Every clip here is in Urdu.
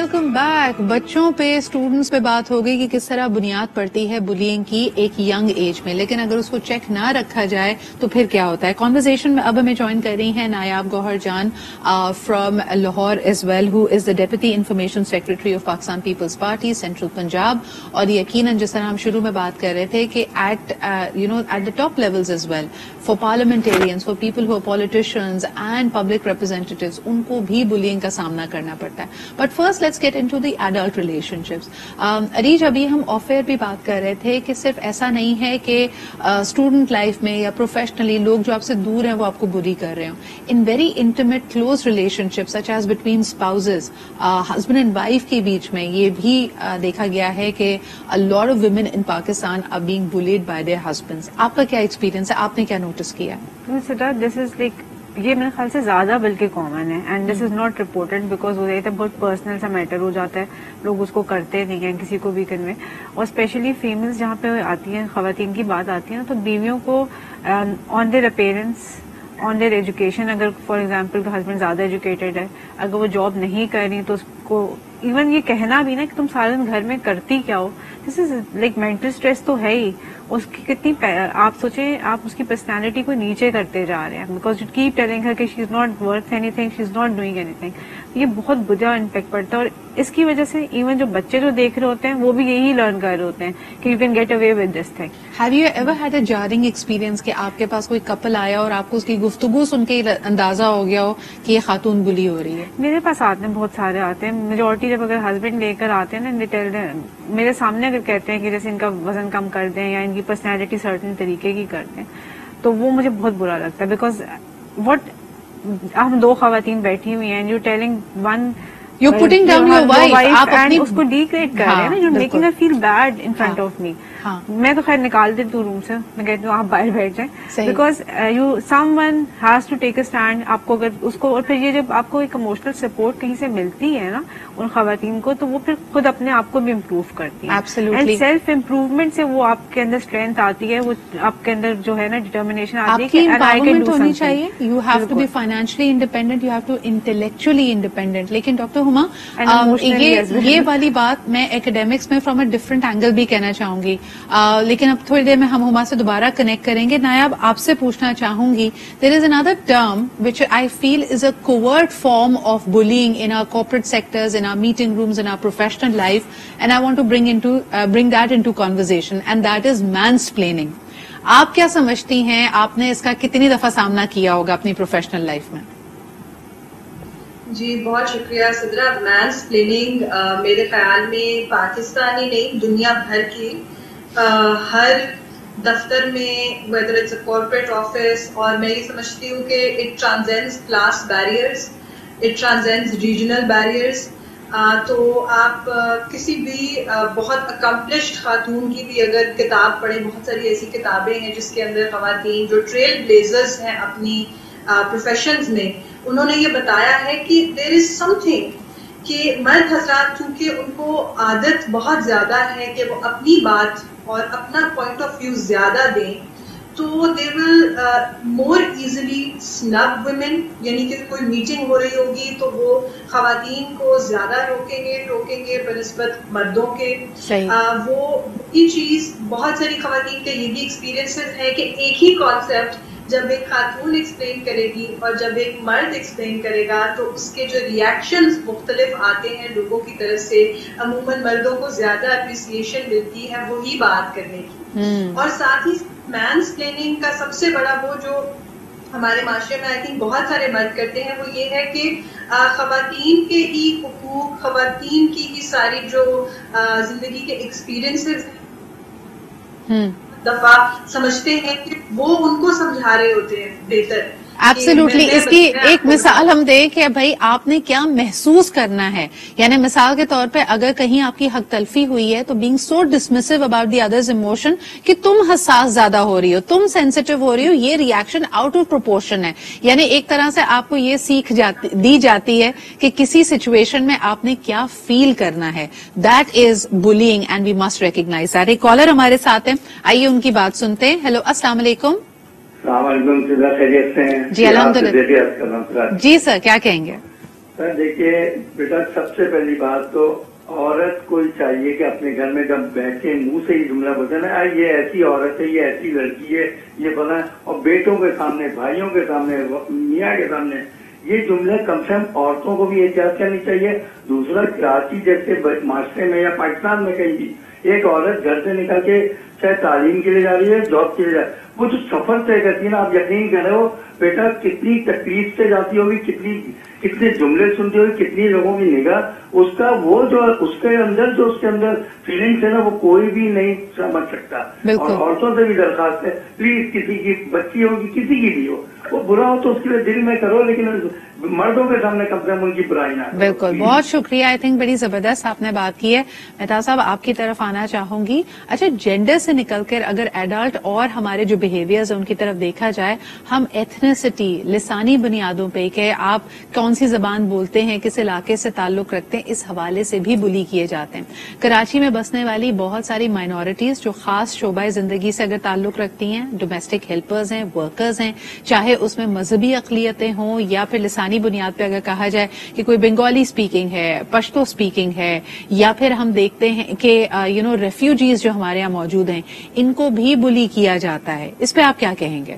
Welcome back. بچوں پہ اسٹوڈنٹس پہ بات ہو گئی کہ کس طرح بنیاد پڑتی ہے بلینگ کی ایک ینگ ایج میں, لیکن اگر اس کو چیک نہ رکھا جائے تو پھر کیا ہوتا ہے. کانورزیشن میں اب ہمیں جوائن کر رہی ہیں Nayab Gohar Jan from Lahore as well, who is the deputy information secretary of Pakistan Peoples Party central Punjab. اور یقیناً جس طرح ہم شروع میں بات کر رہے تھے کہ at the top levels as well for parliamentarians, for people who are politicians and public representatives, ان کو بھی بلینگ کا سامنا کرنا پڑتا ہے. But first let's get into the adult relationships. Areej, ابھی ہم آف ایئر بھی بات کر رہے تھے کہ صرف ایسا نہیں ہے کہ اسٹوڈنٹ لائف میں یا پروفیشنلی لوگ جو آپ سے دور ہیں وہ آپ کو بلی کر رہے ہوں. In very intimate close relationships such as between spouses, husband and wife کے بیچ میں یہ بھی دیکھا گیا ہے کہ a lot of women in Pakistan are being bullied by their husbands. آپ کا کیا ایکسپیرینس ہے, آپ نے کیا نوٹس کیا ہے؟ دس از لائک یہ میرے خیال سے زیادہ بلکہ کامن ہے, and this is not reported because وہ بہت پرسنل سا میٹر ہو جاتا ہے, لوگ اس کو کرتے نہیں ہیں کسی کو بھی کنوے. اور اسپیشلی فیمیلز جہاں پہ آتی ہیں, خواتین کی بات آتی ہے, تو بیویوں کو on their appearance, on their education, اگر فار ایگزامپل ہسبینڈ زیادہ ایجوکیٹڈ ہے, اگر وہ جاب نہیں کر رہی تو اس کو ایون یہ کہنا بھی نا کہ تم سارے دن گھر میں کرتی کیا ہو, دس از لائک مینٹل اسٹریس تو ہے ہی. اس کی کتنی آپ سوچیں, آپ اس کی پرسنالٹی کو نیچے کرتے جا رہے ہیں because you keep telling her کہ she is not worth anything, she is not doing anything. یہ بہت برا امپیکٹ پڑتا ہے, اور اس کی وجہ سے ایون جو بچے جو دیکھ رہے ہوتے ہیں وہ بھی یہی لرن کر رہے ہوتے ہیں کہ you can get away with this thing. Have you ever had a jarring experience کہ آپ کے پاس کوئی کپل آیا اور آپ کو اس کی گفتگو سن کے اندازہ ہو گیا ہو کہ یہ خاتون بلی ہو رہی ہے؟ میرے پاس آتے ہیں, بہت سارے آتے ہیں. میجورٹی جب اگر ہسبینڈ لے کر آتے ہیں نا, میرے سامنے اگر کہتے ہیں کہ جیسے ان کا وزن کم کر دیں یا ان کی پرسنالٹی سرٹن طریقے کی کر دیں, تو وہ مجھے بہت برا لگتا ہے. بیکاز وٹ ہم دو خواتین بیٹھی ہوئی ہیں, you telling one You're putting down your wife, آپ اپنی اس کو ڈیگریڈ کر رہے ہیں نا, you making her feel bad in front of me. میں تو خیر نکال دیتی ہوں روم سے, میں کہتی ہوں آپ باہر بیٹھ جائیں, because you someone has to take a stand. آپ کو اگر اس کو, اور پھر یہ جب آپ کو ایک اموشنل سپورٹ کہیں سے ملتی ہے نا ان خواتین کو, تو وہ پھر خود اپنے آپ کو بھی امپروو کرتی ہے. اینڈ سیلف امپروومنٹ سے وہ آپ کے اندر اسٹرینتھ آتی ہے, وہ آپ کے اندر جو ہے نا ڈٹرمنیشن آتی ہے کہ امپاورمنٹ ہونی چاہیے. You have to be financially independent, you have to intellectually independent. لیکن ڈاکٹر ہما, یہ والی بات میں ایکڈیمکس میں فرام اے ڈفرنٹ اینگل بھی کہنا چاہوں گی, لیکن اب تھوڑی دیر میں ہم ہما سے دوبارہ کنیکٹ کریں گے. نایاب, آپ سے پوچھنا چاہوں گی, there is another term which I feel is a covert form of bullying in our corporate sectors, in our meeting rooms, in our professional life, and I want to bring that into conversation, and that is mansplaining. آپ کیا سمجھتی ہیں, آپ نے اس کا کتنی دفعہ سامنا کیا ہوگا اپنی پروفیشنل لائف میں؟ جی بہت شکریہ صدرہ. مینسپلیننگ میرے خیال میں پاکستانی نہیں, دنیا بھر کی ہر دفتر میں, whether it's a corporate office, اور میں یہ سمجھتی ہوں کہ it transcends class barriers, it transcends regional barriers. تو آپ کسی بھی بہت اکمپلشڈ خاتون کی بھی اگر کتاب پڑھیں, بہت ساری ایسی کتابیں ہیں جس کے اندر خواتین جو ٹریل بلیزرز ہیں اپنی پروفیشنز میں, انہوں نے یہ بتایا ہے کہ دیر از سم تھنگ کہ مرد حضرات چونکہ ان کو عادت بہت زیادہ ہے کہ وہ اپنی بات اور اپنا پوائنٹ آف ویو زیادہ دیں, تو دے ول مور ایزیلی سنب ویمن. یعنی کہ کوئی میٹنگ ہو رہی ہوگی تو وہ خواتین کو زیادہ ٹوکیں گے بنسبت مردوں کے. وہ یہ چیز بہت ساری خواتین کے یہ بھی ایکسپیرینسز ہے کہ ایک ہی کانسیپٹ جب ایک خاتون ایکسپلین کرے گی اور جب ایک مرد ایکسپلین کرے گا تو اس کے جو ریئیکشنز مختلف آتے ہیں لوگوں کی طرف سے. عموماً مردوں کو زیادہ اپریسیشن ملتی ہے وہی بات کرنے کی. اور ساتھ ہی مینسپلیننگ کا سب سے بڑا وہ جو ہمارے معاشرے میں آئی تھنک بہت سارے مرد کرتے ہیں, وہ یہ ہے کہ خواتین کے ہی حقوق, خواتین کی ہی ساری جو زندگی کے ایکسپیرینسز ہیں دفعہ سمجھتے ہیں کہ وہ ان کو سمجھا رہے ہوتے ہیں بہتر. ایبسلیوٹلی. اس کی ایک مثال ہم دیں کہ بھائی آپ نے کیا محسوس کرنا ہے. یعنی مثال کے طور پہ اگر کہیں آپ کی حق تلفی ہوئی ہے تو being so dismissive about the others emotion کہ تم حساس زیادہ ہو رہی ہو, تم سینسیٹیو ہو رہی ہو, یہ ریئیکشن آؤٹ آف پروپورشن ہے. یعنی ایک طرح سے آپ کو یہ سیکھ دی جاتی ہے کہ کسی سچویشن میں آپ نے کیا فیل کرنا ہے. That is blaming and we must recognise that. ایک کالر ہمارے ساتھ ہیں, آئیے ان کی بات سنتے ہیں. ہیلو, السلام علیکم. السلام علیکم. خیریت سے ہیں؟ جی الحمد للہ. جی سر, کیا کہیں گے؟ دیکھیے بیٹا، سب سے پہلی بات تو عورت کو چاہیے کہ اپنے گھر میں جب بیٹھے منہ سے ہی جملہ بولتے نا، یہ ایسی عورت ہے، یہ ایسی لڑکی ہے، یہ بنا، اور بیٹوں کے سامنے، بھائیوں کے سامنے، میاں کے سامنے یہ جملے کم سے کم عورتوں کو بھی احتیاط کرنی چاہیے. دوسرا، کراچی جیسے معاشرے میں یا پاکستان میں کہیں بھی ایک عورت گھر سے نکل کے چاہے تعلیم کے لیے جا رہی ہے، جاب کے لیے جا رہی ہے، وہ جو سفر طے کرتی ہے نا، آپ یقین کر رہے ہو بیٹا کتنی تکلیف سے جاتی ہوگی، کتنے جملے سنتی ہوگی، کتنی لوگوں کی نگاہ، اس کا وہ جو اس کے اندر فیلنگس ہے نا، وہ کوئی بھی نہیں سمجھ سکتا. اور عورتوں سے بھی درخواست ہے، پلیز کسی کی بچی ہوگی، کسی کی بھی ہو، وہ برا ہو تو اس کے لیے دل میں کرو، لیکن مردوں کے سامنے کم سے کم ان کی برائی نہ کرو. بالکل، بہت شکریہ. آئی تھنک بڑی زبردست آپ نے بات کی ہے. مہتاب صاحب آپ کی طرف آنا چاہوں گی. اچھا، جینڈر سے نکل کر اگر ایڈلٹ اور ہمارے جو بہیویئرز ہیں ان کی طرف دیکھا جائے، ہم ایتھنیسٹی، لسانی بنیادوں پہ کہ آپ کون سی زبان بولتے ہیں، کس علاقے سے تعلق رکھتے ہیں، اس حوالے سے بھی بلی کیے جاتے ہیں. کراچی میں بسنے والی بہت ساری مائنورٹیز جو خاص شعبہ زندگی سے اگر تعلق رکھتی ہیں، ڈومیسٹک ہیلپرز ہیں، ورکرز ہیں، چاہے اس میں مذہبی اقلیتیں ہوں یا پھر لسانی بنیاد پہ اگر کہا جائے کہ کوئی بنگالی سپیکنگ ہے، پشتو سپیکنگ ہے، یا پھر ہم دیکھتے ہیں کہ ریفیوجیز جو ہمارے یہاں موجود ہیں، ان کو بھی بلی کیا جاتا ہے. اس پہ آپ کیا کہیں گے؟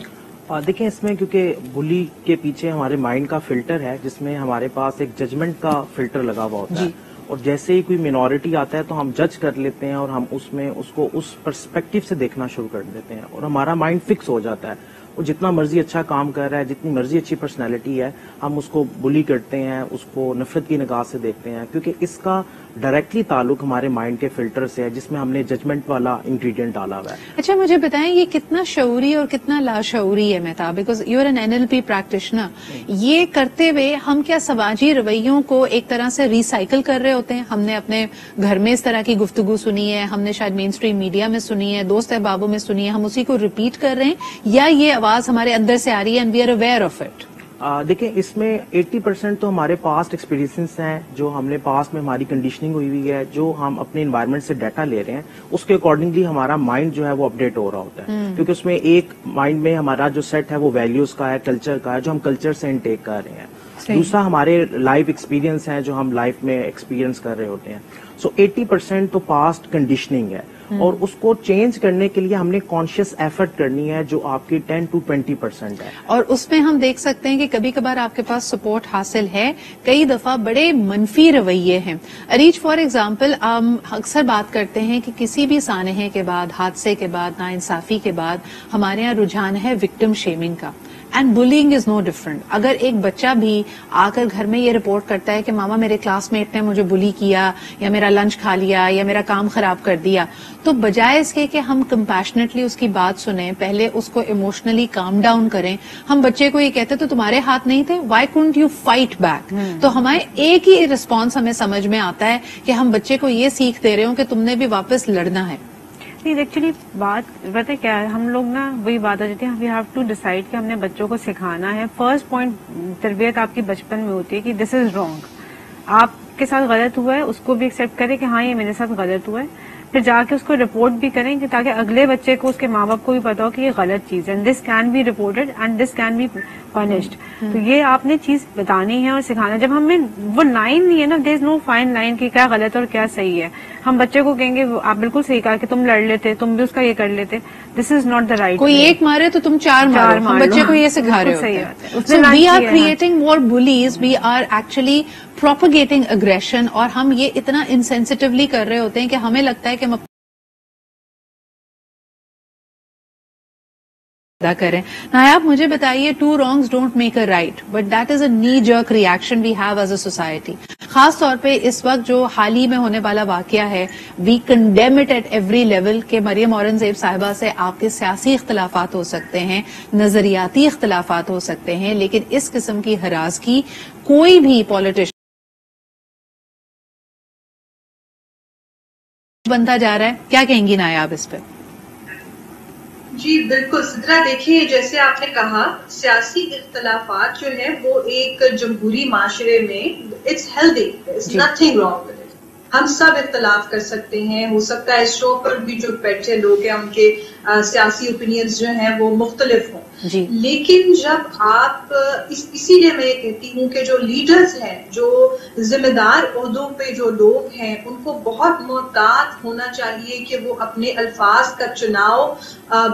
دیکھیں، اس میں کیونکہ بلی کے پیچھے ہمارے مائنڈ کا فلٹر ہے، جس میں ہمارے پاس ایک ججمنٹ کا فلٹر لگا ہوا ہوتا ہے، اور جیسے ہی کوئی مینورٹی آتا ہے تو ہم جج کر لیتے ہیں اور ہم اس کو اس پرسپیکٹو سے دیکھنا شروع کر دیتے ہیں، اور ہمارا مائنڈ فکس ہو جاتا ہے. وہ جتنا مرضی اچھا کام کر رہا ہے، جتنی مرضی اچھی پرسنالٹی ہے، ہم اس کو بلی کرتے ہیں، اس کو نفرت کی نگاہ سے دیکھتے ہیں، کیونکہ اس کا ڈائریکٹلی تعلق ہمارے مائنڈ کے فلٹر سے ہے، جس میں ہم نے ججمنٹ والا انگریڈینٹ ڈالا ہوا ہے. اچھا، مجھے بتائیں یہ کتنا شعوری اور کتنا لاشعوری ہے Mahtab, because you are an NLP practitioner. یہ کرتے ہوئے ہم کیا سماجی رویوں کو ایک طرح سے ریسائیکل کر رہے ہوتے ہیں؟ ہم نے اپنے گھر میں اس طرح کی گفتگو سنی ہے، ہم نے شاید مین اسٹریم میڈیا میں سنی ہے، دوست احبابوں میں سنی ہے، ہم اسی کو ریپیٹ کر رہے ہیں، یا یہ آواز ہمارے اندر سے آ رہی ہے and we are aware of it? دیکھیں، اس میں 80% تو ہمارے پاسٹ ایکسپیرینسز ہیں، جو ہم نے پاسٹ میں ہماری کنڈیشننگ ہوئی ہوئی ہے، جو ہم اپنے انوائرمنٹ سے ڈیٹا لے رہے ہیں، اس کے اکارڈنگلی ہمارا مائنڈ جو ہے وہ اپڈیٹ ہو رہا ہوتا ہے. کیونکہ اس میں ایک مائنڈ میں ہمارا جو سیٹ ہے وہ ویلیوز کا ہے، کلچر کا ہے، جو ہم کلچر سے انٹیک کر رہے ہیں. دوسرا ہمارے لائف ایکسپیرینس ہیں جو ہم لائف میں ایکسپیرینس کر رہے ہوتے ہیں. سو 80% تو پاسٹ کنڈیشننگ ہے، اور اس کو چینج کرنے کے لیے ہم نے کانشیس ایفرٹ کرنی ہے، جو آپ کی 10 to 20% ہے. اور اس میں ہم دیکھ سکتے ہیں کہ کبھی کبھار آپ کے پاس سپورٹ حاصل ہے، کئی دفعہ بڑے منفی رویے ہیں. اریج فار ایگزامپل، ہم اکثر بات کرتے ہیں کہ کسی بھی سانحے کے بعد، حادثے کے بعد، ناانصافی کے بعد ہمارے یہاں رجحان ہے وکٹم شیمنگ کا. And blaming is no different. اگر ایک بچہ بھی آ کر گھر میں یہ رپورٹ کرتا ہے کہ ماما میرے کلاس میٹ نے مجھے بلی کیا، یا میرا لنچ کھا لیا، یا میرا کام خراب کر دیا، تو بجائے اس کے کہ ہم کمپیشنیٹلی اس کی بات سنیں، پہلے اس کو ایموشنلی کام ڈاؤن کریں. ہم بچے کو یہ کہتے تو تمہارے ہاتھ نہیں تھے، why can't you fight back? تو ہمارے ایک ہی رسپانس ہمیں سمجھ میں آتا ہے کہ ہم بچے کو یہ سیکھ دے رہے ہوں کہ تم نے بھی واپس لڑنا ہے. نہیں، ایکچولی بات پتہ کیا ہے، ہم لوگ نا وہی بات ہو جاتی ہے، وی ہیو ٹو ڈیسائڈ کہ ہم نے بچوں کو سکھانا ہے. فرسٹ پوائنٹ تربیت آپ کی بچپن میں ہوتی ہے کہ دس از رانگ، آپ کے ساتھ غلط ہوا ہے، اس کو بھی ایکسیپٹ کریں کہ ہاں یہ میرے ساتھ غلط ہوا ہے، پھر جا کے اس کو رپورٹ بھی کریں کہ تاکہ اگلے بچے کو اس کے ماں باپ کو بھی پتا ہو کہ یہ غلط چیز ہے، this can be reported and this can be punished. تو یہ آپ نے چیز بتانی ہے اور سکھانا ہے. جب ہمیں وہ لائن نہیں ہے نا، دیر از نو فائن لائن کہ کیا غلط اور کیا صحیح ہے. ہم بچے کو کہیں گے آپ بالکل صحیح کہا کہ تم لڑ لیتے، تم بھی اس کا یہ کر لیتے، دس از ناٹ دا رائٹ. کوئی ایک مارے تو تم چار مارو. ہم بچے کو یہ سکھا رہے ہوتے ہیں. So we are creating more bullies, we are actually propagating aggression, اور ہم یہ اتنا insensitively کر رہے ہوتے ہیں کہ ہمیں لگتا ہے کہ ہم کریں. نایاب، مجھے بتائیے، 2 wrongs don't make a right, but that is a knee-jerk reaction we have as a society. خاص طور پہ اس وقت جو حال ہی میں ہونے والا واقعہ ہے، we condemn it at every level کہ مریم اورنگزیب صاحبہ سے آپ کے سیاسی اختلافات ہو سکتے ہیں، نظریاتی اختلافات ہو سکتے ہیں، لیکن اس قسم کی ہراسگی کوئی بھی پولیٹیشین بنتا جا رہا ہے. کیا کہیں گی نایاب اس پہ؟ جی بالکل سدرا، دیکھیے جیسے آپ نے کہا، سیاسی اختلافات جو ہے وہ ایک جمہوری معاشرے میں it's healthy, it's nothing wrong with it. ہم سب اختلاف کر سکتے ہیں. ہو سکتا ہے اس شو پر بھی جو بیٹھے لوگ ہیں ان کے سیاسی اوپینینز جو ہیں وہ مختلف ہوں جی. لیکن جب آپ اسی لیے میں یہ کہتی ہوں کہ جو لیڈرز ہیں, جو ذمہ دار عہدوں پہ جو لوگ ہیں, ان کو بہت محتاط ہونا چاہیے کہ وہ اپنے الفاظ کا چناؤ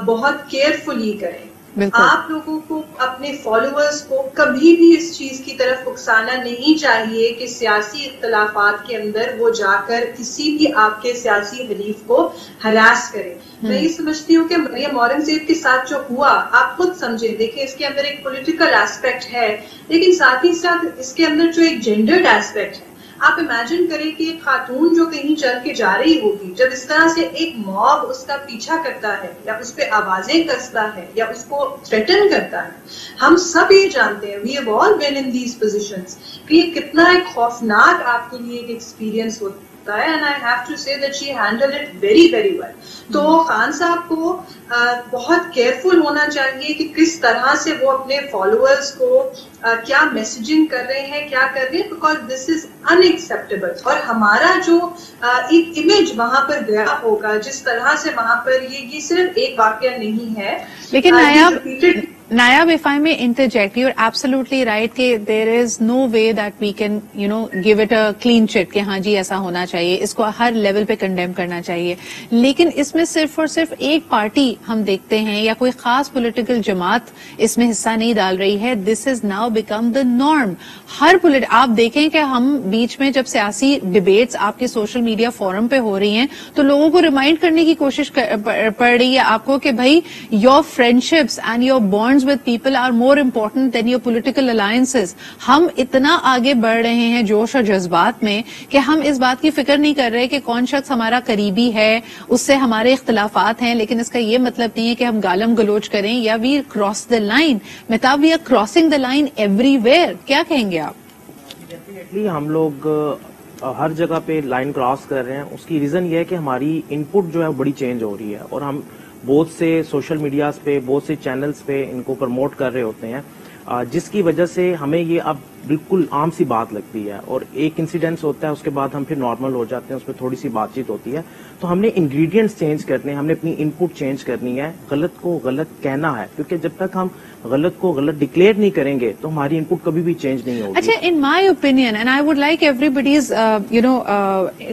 بہت کیئرفلی کریں. آپ لوگوں کو اپنے فالوورز کو کبھی بھی اس چیز کی طرف اکسانا نہیں چاہیے کہ سیاسی اختلافات کے اندر وہ جا کر کسی بھی آپ کے سیاسی حریف کو ہراس کریں. میں یہ سمجھتی ہوں کہ مریم اورنگزیب کے ساتھ جو ہوا, آپ خود سمجھیں, دیکھیں اس کے اندر ایک پولیٹیکل ایسپیکٹ ہے, لیکن ساتھ ہی ساتھ اس کے اندر جو ایک جینڈرڈ ایسپیکٹ ہے. آپ امیجن کریں کہ ایک خاتون جو کہیں چل کے جا رہی ہوگی, جب اس طرح سے ایک موب اس کا پیچھا کرتا ہے یا اس پہ آوازیں کستا ہے یا اس کو تھریٹن کرتا ہے, ہم سب یہ جانتے ہیں, we have all been in these positions, کہ یہ کتنا ایک خوفناک آپ کے لیے ایک ایکسپیرینس ہوتا ہے. And I have to say that she handled it very very well. تو خان صاحب کو بہت کیئرفل ہونا چاہیے کہ کس طرح سے وہ اپنے فالوورز کو کیا میسجنگ کر رہے ہیں, کیا کر رہے ہیں, because this is in acceptable. اور ہمارا جو ایک امیج وہاں پر گیا ہوگا, جس طرح سے وہاں پر یہ صرف ایک واقعہ نہیں ہے. لیکن Nayab, if I may interject, you're absolutely right کہ there is no way that we can, give it a clean chit کہ ہاں جی ایسا ہونا چاہیے, اس کو ہر لیول پہ کنڈیم کرنا چاہیے. لیکن اس میں صرف اور صرف ایک پارٹی ہم دیکھتے ہیں یا کوئی خاص پولیٹیکل جماعت اس میں حصہ نہیں ڈال رہی ہے. This is now become the norm. آپ دیکھیں کہ ہم بیچ میں جب سیاسی ڈبیٹس آپ کے سوشل میڈیا فورم پہ ہو رہی ہیں تو لوگوں کو ریمائنڈ کرنے کی کوشش پڑ رہی ہے آپ کو کہ بھائی your friendships and your bonds with people are more important than your political alliances. ہم اتنا آگے بڑھ رہے ہیں جوش اور جذبات میں کہ ہم اس بات کی فکر نہیں کر رہے کہ کون شخص ہمارا قریبی ہے, اس سے ہمارے اختلافات ہیں, لیکن اس کا یہ مطلب نہیں ہے کہ ہم گالم گلوچ کریں یا we cross the line. Mahtab, we are crossing the line everywhere. کیا کہیں گے آپ؟ ڈیفینیٹلی ہم لوگ ہر جگہ پہ لائن کراس کر رہے ہیں. اس کی ریزن یہ ہے کہ ہماری ان پٹ جو ہے بڑی چینج ہو رہی ہے اور ہم بہت سے سوشل میڈیاز پہ, بہت سے چینلز پہ ان کو پروموٹ کر رہے ہوتے ہیں, جس کی وجہ سے ہمیں یہ اب بالکل عام سی بات لگتی ہے. اور ایک انسیڈنس ہوتا ہے, اس کے بعد ہم پھر نارمل ہو جاتے ہیں, اس میں تھوڑی سی بات چیت ہوتی ہے. تو ہم نے انگریڈینٹس چینج کرنے ہیں, ہم نے اپنی ان پٹ چینج کرنی ہے, غلط کو غلط کہنا ہے, کیونکہ جب تک ہم غلط کو غلط ڈکلیئر نہیں کریں گے تو ہماری ان پٹ کبھی بھی چینج نہیں ہوگی. اچھا, in my opinion and I would like everybody's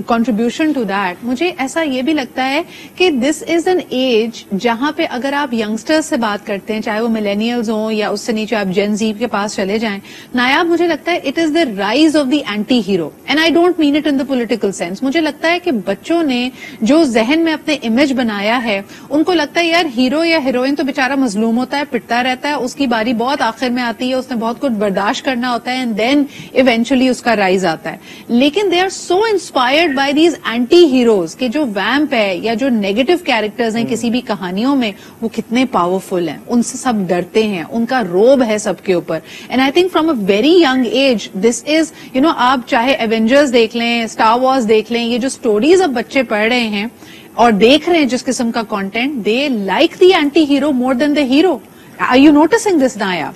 contribution to that, مجھے ایسا یہ بھی لگتا ہے کہ دس از این ایج جہاں پہ اگر آپ ینگسٹر سے بات کرتے ہیں, چاہے وہ ملینیلز ہوں یا اس سے نیچے آپ جین زی کے پاس چلے جائیں, نایاب مجھے لگتا ہے it is the rise of the anti hero. And I don't mean it in the political sense. مجھے لگتا ہے کہ بچوں نے جو ذہن میں اپنے امیج بنایا ہے, ان کو لگتا ہے یار ہیرو یا ہیروئن تو بےچارا مظلوم ہوتا ہے, پٹتا رہتا ہے, اس کی باری بہت آخر میں آتی ہے, اس نے بہت کچھ برداشت کرنا ہوتا ہے, اینڈ دین ایونچولی اس کا رائز آتا ہے. لیکن they are so inspired by these anti heroes کہ جو ویمپ ہے یا جو نیگیٹو کیریکٹرز ہیں کسی بھی کہانیوں میں, وہ کتنے پاورفل ہیں, ان سے سب ڈرتے ہیں, ان کا روب ہے سب کے اوپر. And I think from a very young age this is آپ چاہے ایونجرز دیکھ لیں, اسٹار وارز دیکھ لیں, یہ جو سٹوریز اب بچے پڑھ رہے ہیں اور دیکھ رہے ہیں جس قسم کا content, they like the anti hero more than the hero. Are you noticing this, Naya?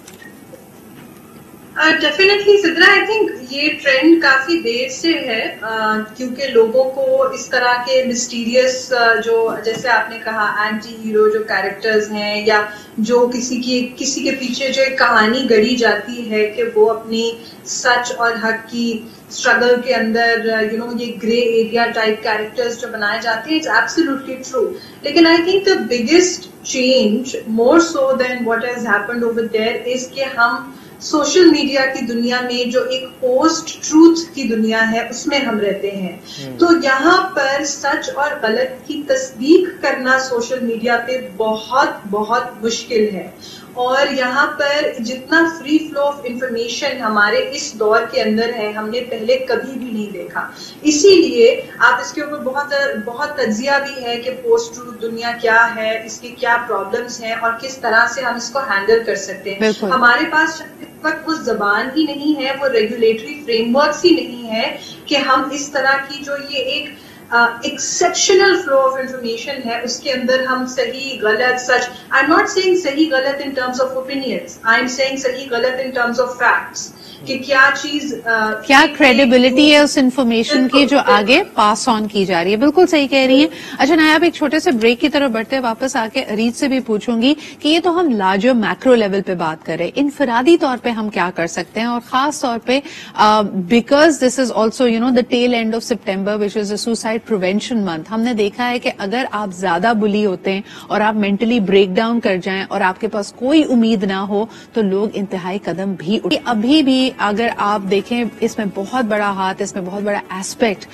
Definitely Sidra, I think یہ ٹرینڈ کافی دیر سے ہے, کیونکہ لوگوں کو اس طرح کے مسٹیریس جو جیسے آپ نے کہا اینٹی ہیرو جو کیریکٹرز ہیں یا جو کسی کے پیچھے جو ایک کہانی گڑی جاتی ہے کہ وہ اپنی سچ اور حق کی اسٹرگل کے اندر یہ گرے ایریا ٹائپ کیریکٹرز جو بنائے جاتے ہیں, اٹس ایبسولوٹلی ٹرو. لیکن I think the biggest change more so than what has happened over there is کہ ہم سوشل میڈیا کی دنیا میں جو ایک پوسٹ ٹروتھ کی دنیا ہے اس میں ہم رہتے ہیں. تو یہاں پر سچ اور غلط کی تصدیق کرنا سوشل میڈیا پہ بہت بہت مشکل ہے, اور یہاں پر جتنا فری فلو آف انفارمیشن ہمارے اس دور کے اندر ہے ہم نے پہلے کبھی بھی نہیں دیکھا. اسی لیے آپ اس کے اوپر بہت تجزیہ بھی ہے کہ پوسٹ ٹروتھ دنیا کیا ہے, اس کے کیا پرابلمس ہیں اور کس طرح سے ہم اس کو ہینڈل کر سکتے ہیں. ہمارے پاس اس وقت وہ زبان ہی نہیں ہے, وہ ریگولیٹری فریم ورکس ہی نہیں ہے کہ ہم اس طرح کی جو یہ ایک ایکسیپشنل فلو آف انفارمیشن ہے اس کے اندر ہم صحیح غلط سچ, آئی ایم ناٹ سیئنگ صحیح غلط in terms of opinions, I am seeing صحیح غلط ان ٹرمز آف فیکٹس, کہ کیا چیز کیا کریڈیبلٹی ہے اس انفارمیشن کی جو آگے پاس آن کی جا رہی ہے. بالکل صحیح کہہ رہی ہیں. اچھا نایاب ایک چھوٹے سے بریک کی طرف بڑھتے واپس آ کے ارید سے بھی پوچھوں گی کہ یہ تو ہم لارجر میکرو لیول پہ بات کریں, انفرادی طور پہ ہم کیا کر سکتے ہیں, اور خاص طور پہ because this is also the tail and of September which is a suicide prevention month. ہم نے دیکھا ہے کہ اگر آپ زیادہ بلی ہوتے ہیں اور آپ مینٹلی بریک ڈاؤن کر جائیں اور آپ کے پاس کوئی امید نہ ہو تو لوگ انتہائی قدم بھی ابھی بھی اگر آپ دیکھیں اس میں بہت بڑا ہاتھ, اس میں بہت بڑا ایسپیکٹ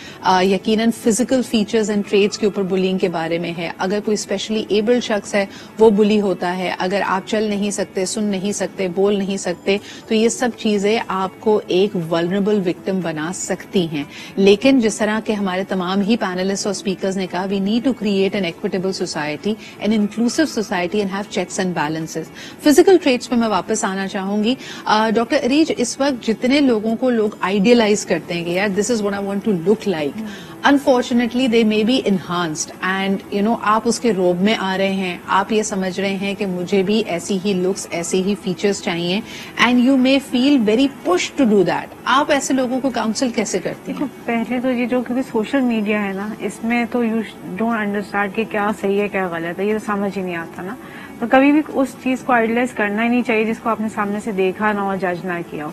یقیناً فزیکل فیچرز اینڈ ٹریٹس کے اوپر بلینگ کے بارے میں ہے. اگر کوئی اسپیشلی ایبل شخص ہے وہ بلی ہوتا ہے, اگر آپ چل نہیں سکتے, سن نہیں سکتے, بول نہیں سکتے, تو یہ سب چیزیں آپ کو ایک ولنریبل وکٹم بنا سکتی ہیں. لیکن جس طرح کہ ہمارے تمام ہی پینلسٹ اور اسپیکرز نے کہا, we need to create an equitable society, an inclusive society and have checks and balances. Physical traits پہ میں واپس آنا چاہوں گی. ڈاکٹر اریج, اس وقت جتنے لوگوں کو لوگ آئیڈیلائز کرتے ہیں کہ یار this is what I want to look like, unfortunately they may be enhanced and آپ اس کے روب میں آ رہے ہیں, آپ یہ سمجھ رہے ہیں کہ مجھے بھی ایسی ہی لکس, ایسی ہی فیچرز چاہیے, and you may feel very push to do that. آپ ایسے لوگوں کو کاؤنسل کیسے کرتے ہیں؟ پہلے تو یہ جو کیونکہ سوشل میڈیا ہے نا, اس میں تو یو ڈونٹ انڈرسٹینڈ کہ کیا صحیح ہے کیا غلط ہے, یہ تو سمجھ ہی نہیں آتا نا. تو کبھی بھی اس چیز کو آئیڈیلائز کرنا ہی نہیں چاہیے جس کو آپ نے سامنے سے دیکھا نہ ہو, جج نہ کیا ہو.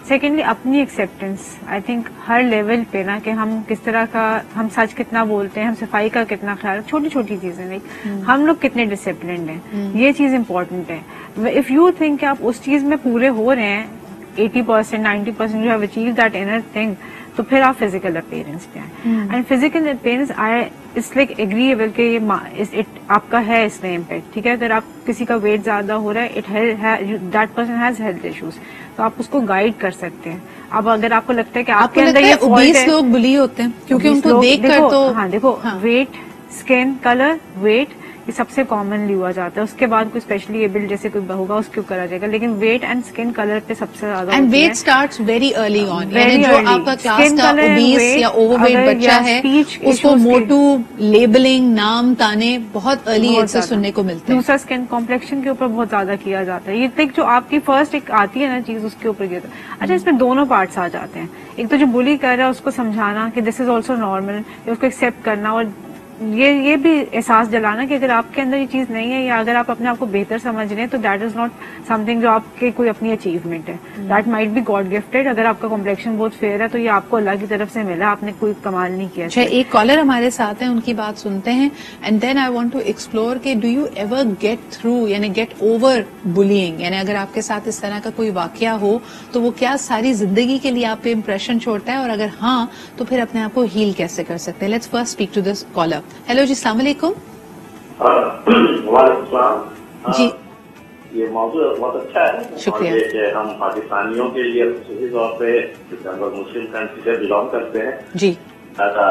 سیکنڈلی اپنی acceptance, I think Hare level پہ نا کہ ہم کس طرح کا, ہم سچ کتنا بولتے ہیں, ہم صفائی کا کتنا خیال, چھوٹی چھوٹی چیزیں لائک ہم لوگ کتنے ڈسپلنڈ ہیں, یہ چیز امپورٹنٹ ہے. اف یو تھنک کہ آپ اس چیز میں پورے ہو رہے ہیں 80% 90% you have achieve that inner thing, تو پھر آپ فزیکل اپیئرنس پہ آئیں. And physical appearance it's like agreeable کہ یہ آپ کا ہے اس میں امپیکٹ, ٹھیک ہے. اگر آپ کسی کا ویٹ زیادہ ہو رہا ہے, that person has health issues, تو آپ اس کو گائیڈ کر سکتے ہیں. اب اگر آپ کو لگتا ہے کہ آپ کے اندر یہ فالٹ ہے, لوگ بلی ہوتے ہیں کیونکہ ان کو دیکھ کر تو ہاں دیکھو ویٹ, اسکن کلر, ویٹ, یہ سب سے کامنلی ہوا جاتا ہے. اس کے بعد کوئی اسپیشلی ایبل جیسے کوئی ہوگا اس کے کرا جائے گا, لیکن ویٹ اینڈ اسکن کلر پہ سب سے زیادہ. And weight starts very early on, یعنی جو آپ کا کلاس کا اوبیس یا اوور ویٹ بچہ ہے اس کو موٹو لیبلنگ, نام تانے بہت ارلی ایج سے سننے کو ملتے ہیں. دوسرا اسکن کمپلیکشن کے اوپر بہت زیادہ کیا جاتا ہے. یہ تک جو آپ کی فرسٹ ایک آتی ہے نا چیز, اس کے اوپر کیا جاتا ہے. اچھا, اس میں دونوں پارٹس آ جاتے ہیں. ایک تو جو بلی کر رہا ہے اس کو سمجھانا کہ دس از آلسو نارمل, اس کو ایکسپٹ کرنا, اور یہ بھی احساس دلانا کہ اگر آپ کے اندر یہ چیز نہیں ہے, یا اگر آپ اپنے آپ کو بہتر سمجھ رہے ہیں, تو that is not something جو آپ کے کوئی اپنی اچیومنٹ ہے. That might be God gifted. اگر آپ کا کمپلیکشن بہت فیئر ہے تو یہ آپ کو اللہ کی طرف سے ملا, آپ نے کوئی کمال نہیں کیا. اچھا, ایک کالر ہمارے ساتھ ہیں, ان کی بات سنتے ہیں, and then I want to explore کہ do you ever get through, یعنی گیٹ اوور بلینگ, یعنی اگر آپ کے ساتھ اس طرح کا کوئی واقعہ ہو تو وہ کیا ساری زندگی کے لیے آپ پہ امپریشن چھوڑتا ہے, اور اگر ہاں تو پھر اپنے آپ کو ہیل کیسے کر سکتے ہیں. Let's first speak to this caller. Hello جی, السلام علیکم. وعلیکم السلام. جی, یہ موضوع بہت اچھا ہے. شکریہ. کہ ہم پاکستانیوں کے لیے خصوصی طور پہ مسلم کنٹری سے بلانگ کرتے ہیں, جی ایسا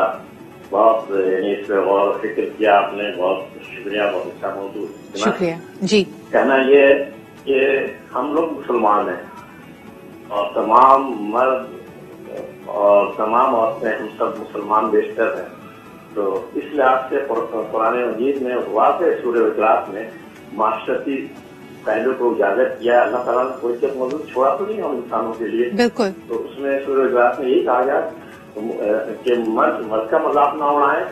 بہت یعنی اس پہ غور و فکر کیا آپ نے, بہت شکریہ, بہت اچھا موضوع. شکریہ. جی, کہنا یہ کہ ہم لوگ مسلمان ہیں اور تمام مرد اور تمام عورتیں ہم سب مسلمان بیشتر ہیں. تو اس لحاظ سے قرآن مجید میں واضح سورہ اجلاس میں معاشرتی پہلو کو اجاگر کیا. اللہ تعالیٰ نے کوئی چیز موضوع چھوڑا تو نہیں ہم انسانوں کے لیے. بالکل. تو اس میں سورہ اجلاس میں یہی کہا گیا کہ مرد کا مذاق نہ اڑائیں,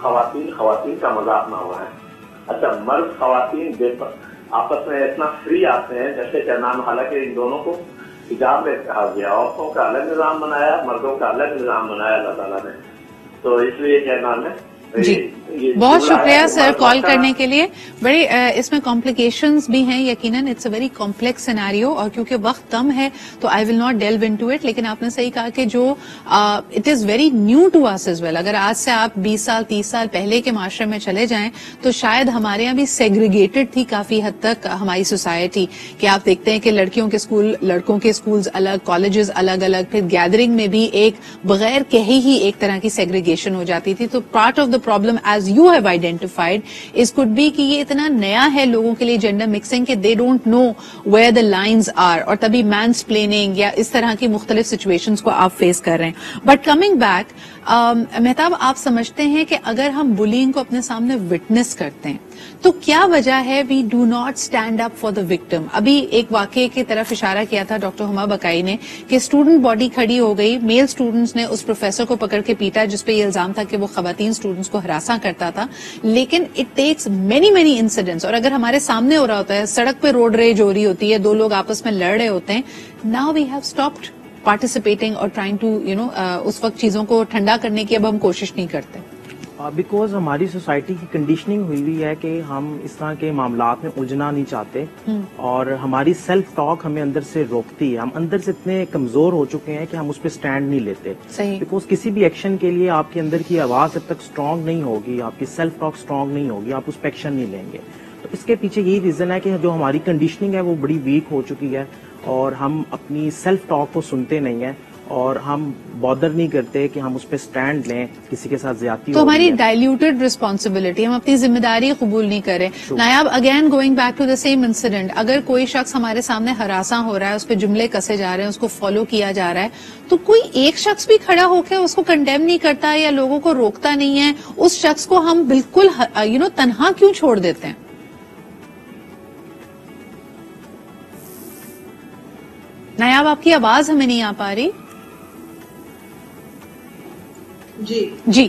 خواتین کا مذاق نہ اڑائیں. اچھا, مرد خواتین آپس میں اتنا فری آتے ہیں جیسے کہ نام, حالانکہ ان دونوں کو حجاب میں کہا گیا, عورتوں کا الگ نظام بنایا, مردوں کا الگ نظام بنایا اللہ تعالیٰ نے. تو اس لیے کیا نام ہے. جی, بہت شکریہ سر کال کرنے کے لیے. بڑے اس میں کمپلیکیشنز بھی ہیں یقیناً, it's a very complex scenario, اور کیونکہ وقت کم ہے تو I will not delve into it. لیکن آپ نے صحیح کہا کہ جو it is very new to us as well. اگر آج سے آپ 20 سال 30 سال پہلے کے معاشرے میں چلے جائیں تو شاید ہمارے یہاں بھی سیگریگیٹڈ تھی کافی حد تک ہماری سوسائٹی, کہ آپ دیکھتے ہیں کہ لڑکیوں کے اسکول, لڑکوں کے اسکولز الگ, کالجز الگ الگ, پھر گیدرنگ میں بھی ایک بغیر کہے ہی ایک طرح کی سیگریگیشن ہو جاتی تھی. تو part of the problem as you have identified is could be کہ یہ اتنا نیا ہے لوگوں کے لیے جینڈر مکسنگ کہ they don't know where the lines are, اور تبھی mansplaining یا اس طرح کی مختلف سچویشنز کو آپ فیس کر رہے ہیں. بٹ کمنگ بیک, مہتاب, آپ سمجھتے ہیں کہ اگر ہم بلینگ کو اپنے سامنے وٹنس کرتے ہیں تو کیا وجہ ہے we do not stand up for the victim? ابھی ایک واقعے کی طرف اشارہ کیا تھا ڈاکٹر ہما بکائی نے کہ اسٹوڈنٹ باڈی کھڑی ہو گئی، میل اسٹوڈنٹس نے اس پروفیسر کو پکڑ کے پیٹا جس پہ یہ الزام تھا کہ وہ خواتین اسٹوڈنٹس کو ہراساں کرتا تھا، لیکن اٹ ٹیکس مینی انسیڈنٹس، اور اگر ہمارے سامنے ہو رہا ہوتا ہے، سڑک پہ روڈ ریج ہو رہی ہوتی ہے، دو لوگ آپس میں لڑ رہے ہوتے ہیں، now we have stopped participating اور ٹرائنگ ٹو اس وقت چیزوں کو ٹھنڈا کرنے کی اب ہم کوشش نہیں کرتے. بیکاز ہماری سوسائٹی کی کنڈیشننگ ہوئی ہے کہ ہم اس طرح کے معاملات میں الجھنا نہیں چاہتے، اور ہماری سیلف ٹاک ہمیں اندر سے روکتی ہے. ہم اندر سے اتنے کمزور ہو چکے ہیں کہ ہم اس پہ سٹینڈ نہیں لیتے. بیکاز کسی بھی ایکشن کے لیے آپ کے اندر کی آواز جب تک اسٹرانگ نہیں ہوگی، آپ کی سیلف ٹاک اسٹرانگ نہیں ہوگی، آپ اس پہ ایکشن نہیں لیں گے. تو اس کے پیچھے یہی ریزن ہے کہ جو ہماری کنڈیشننگ ہے وہ بڑی ویک ہو چکی ہے، اور ہم اپنی سیلف ٹاک کو سنتے نہیں ہیں، اور ہم بادر نہیں کرتے کہ ہم اس پہ سٹینڈ لیں کسی کے ساتھ زیادتی. تو ہماری ڈائلیوٹڈ ریسپانسبلٹی، ہم اپنی ذمہ داری قبول نہیں کریں. Nayab, again going back to the same incident, اگر کوئی شخص ہمارے سامنے ہراساں ہو رہا ہے، اس پہ جملے کسے جا رہے ہیں، اس کو فالو کیا جا رہا ہے، تو کوئی ایک شخص بھی کھڑا ہو کے اس کو کنڈیم نہیں کرتا یا لوگوں کو روکتا نہیں ہے، اس شخص کو ہم بالکل تنہا کیوں چھوڑ دیتے ہیں؟ نایاب، آپ کی آواز ہمیں نہیں آ پا رہی. جی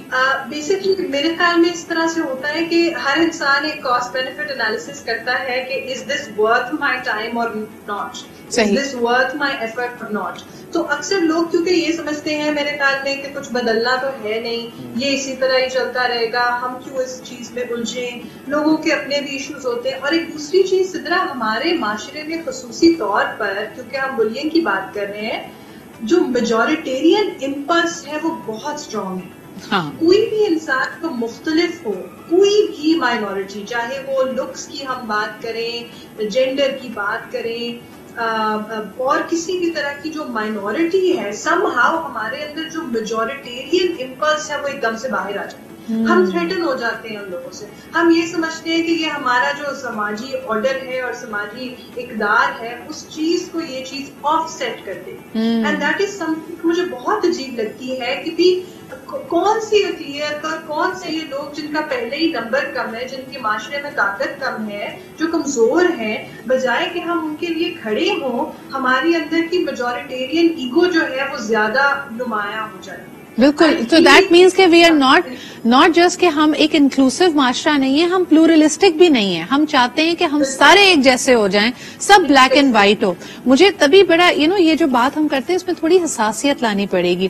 بیسکلی میرے خیال میں اس طرح سے ہوتا ہے کہ ہر انسان ایک کاسٹ بینیفٹ انالیسس کرتا ہے کہ از دس ورتھ مائی ٹائم اور not, is this worth my effort اور ناٹ. تو اکثر لوگ کیونکہ یہ سمجھتے ہیں میرے خیال میں کہ کچھ بدلنا تو ہے نہیں، یہ اسی طرح ہی چلتا رہے گا، ہم کیوں اس چیز میں الجھیں، لوگوں کے اپنے بھی ایشوز ہوتے ہیں. اور ایک دوسری چیز سدرا، ہمارے معاشرے میں خصوصی طور پر کیونکہ ہم بلینگ کی بات کر رہے ہیں، جو میجورٹیرین امپلس ہے وہ بہت اسٹرانگ ہے. کوئی بھی انسان تو مختلف ہو، کوئی بھی مائنورٹی، چاہے وہ لکس کی ہم بات کریں، جینڈر کی بات کریں، اور کسی بھی طرح کی جو مائنورٹی ہے، سم ہاؤ ہمارے اندر جو میجورٹیرین امپلس ہے وہ ایک دم سے باہر آ جاتے ہیں. ہم تھریٹن ہو جاتے ہیں ان لوگوں سے. ہم یہ سمجھتے ہیں کہ یہ ہمارا جو سماجی آرڈر ہے اور سماجی اقدار ہے، اس چیز کو یہ چیز آف سیٹ کر دے. And that is something مجھے بہت عجیب لگتی ہے کہ بھی کون سی اقلیت اور کون سے یہ لوگ جن کا پہلے ہی نمبر کم ہے، جن کے معاشرے میں طاقت کم ہے، جو کمزور ہیں، بجائے کہ ہم ان کے لیے کھڑے ہوں، ہماری اندر کی میجورٹیرین ایگو جو ہے وہ زیادہ نمایاں ہو جائے. بالکل. تو دیٹ مینس کہ وی آر ناٹ جسٹ کہ ہم ایک انکلوسو معاشرہ نہیں ہے، ہم پلورلسٹک بھی نہیں ہے. ہم چاہتے ہیں کہ ہم سارے ایک جیسے ہو جائیں، سب بلیک اینڈ وائٹ ہو. مجھے تبھی بڑا یہ جو بات ہم کرتے ہیں اس میں تھوڑی حساسیت لانی پڑے گی.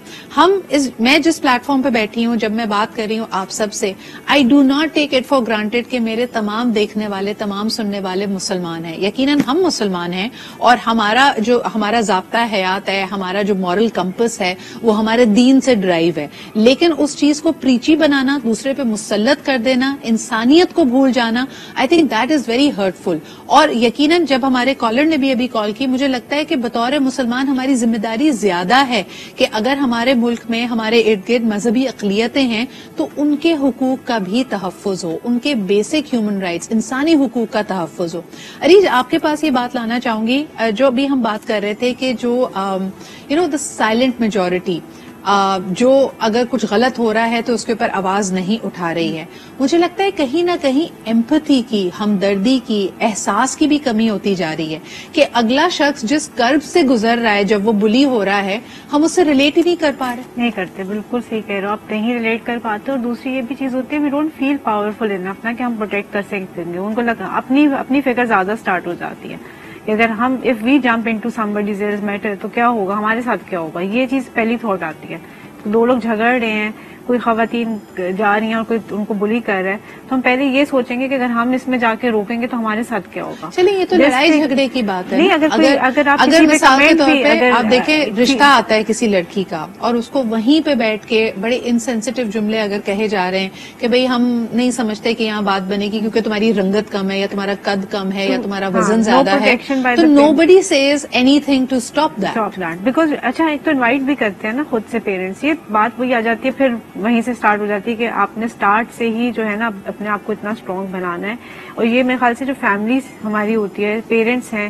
میں جس پلیٹ فارم پہ بیٹھی ہوں، جب میں بات کر رہی ہوں آپ سب سے، I do not take it for granted کہ میرے تمام دیکھنے والے، تمام سننے والے مسلمان ہیں. یقیناً ہم مسلمان ہیں، اور ہمارا ضابطہ حیات ہے، ہمارا جو مورل کمپس ہے وہ ہمارے دین سے ڈرائیو ہے. لیکن اس چیز کو پریچی بنانا، دوسرے پہ مسلط کر دینا، انسانیت کو بھول جانا، I think that is very ہرٹفل. اور یقیناً جب ہمارے کالر نے بھی ابھی کال کی، مجھے لگتا ہے کہ بطور مسلمان ہماری ذمہ داری زیادہ ہے کہ اگر ہمارے ملک میں ہمارے ارد گرد مذہبی اقلیتیں ہیں تو ان کے حقوق کا بھی تحفظ ہو، ان کے بیسک ہیومن رائٹس، انسانی حقوق کا تحفظ ہو. عریج، آپ کے پاس یہ بات لانا چاہوں گی، جو ابھی ہم بات کر رہے تھے کہ جو دا سائلنٹ میجورٹی، جو اگر کچھ غلط ہو رہا ہے تو اس کے اوپر آواز نہیں اٹھا رہی ہے. مجھے لگتا ہے کہیں نہ کہیں ایمپتھی کی، ہمدردی کی، احساس کی بھی کمی ہوتی جا رہی ہے کہ اگلا شخص جس کرب سے گزر رہا ہے جب وہ بلی ہو رہا ہے، ہم اس سے ریلیٹ ہی نہیں کر پا رہے. نہیں کرتے، بالکل صحیح کہہ رہے ہو آپ، نہیں ریلیٹ کر پاتے. اور دوسری یہ بھی چیز ہوتی ہے، we don't feel powerful enough نا کہ ہم پروٹیکٹ کر سکیں گے. ان کو لگا اپنی فکر زیادہ اسٹارٹ ہو جاتی ہے کہ اگر ہم if we jump into somebody's matter تو کیا ہوگا، ہمارے ساتھ کیا ہوگا. یہ چیز پہلی تھاٹ آتی ہے. دو لوگ جھگڑ رہے ہیں، کوئی خواتین جا رہی ہیں اور کوئی ان کو بلی کر رہا ہے، تو ہم پہلے یہ سوچیں گے کہ اگر ہم اس میں جا کے روکیں گے تو ہمارے ساتھ کیا ہوگا. چلیے یہ تو لڑائی جھگڑے کی بات ہے. نہیں، اگر مثال کے طور پہ آپ دیکھیں رشتہ آتا ہے کسی لڑکی کا اور اس کو وہیں پہ بیٹھ کے بڑے انسینسٹیو جملے اگر کہے جا رہے ہیں کہ بھئی ہم نہیں سمجھتے کہ یہاں بات بنے گی کیونکہ تمہاری رنگت کم ہے یا تمہارا قد کم ہے یا تمہارا وزن زیادہ ہے، تو nobody says anything to stop that. Because اچھا ایک تو انوائٹ بھی کرتے ہیں نا خود سے پیرنٹس، یہ بات وہی آ جاتی ہے، پھر وہیں سے اسٹارٹ ہو جاتی ہے کہ آپ نے اسٹارٹ سے ہی جو ہے نا اپنے آپ کو اتنا اسٹرانگ بنانا ہے. اور یہ میرے خیال سے جو فیملیز ہماری ہوتی ہے، پیرنٹس ہیں،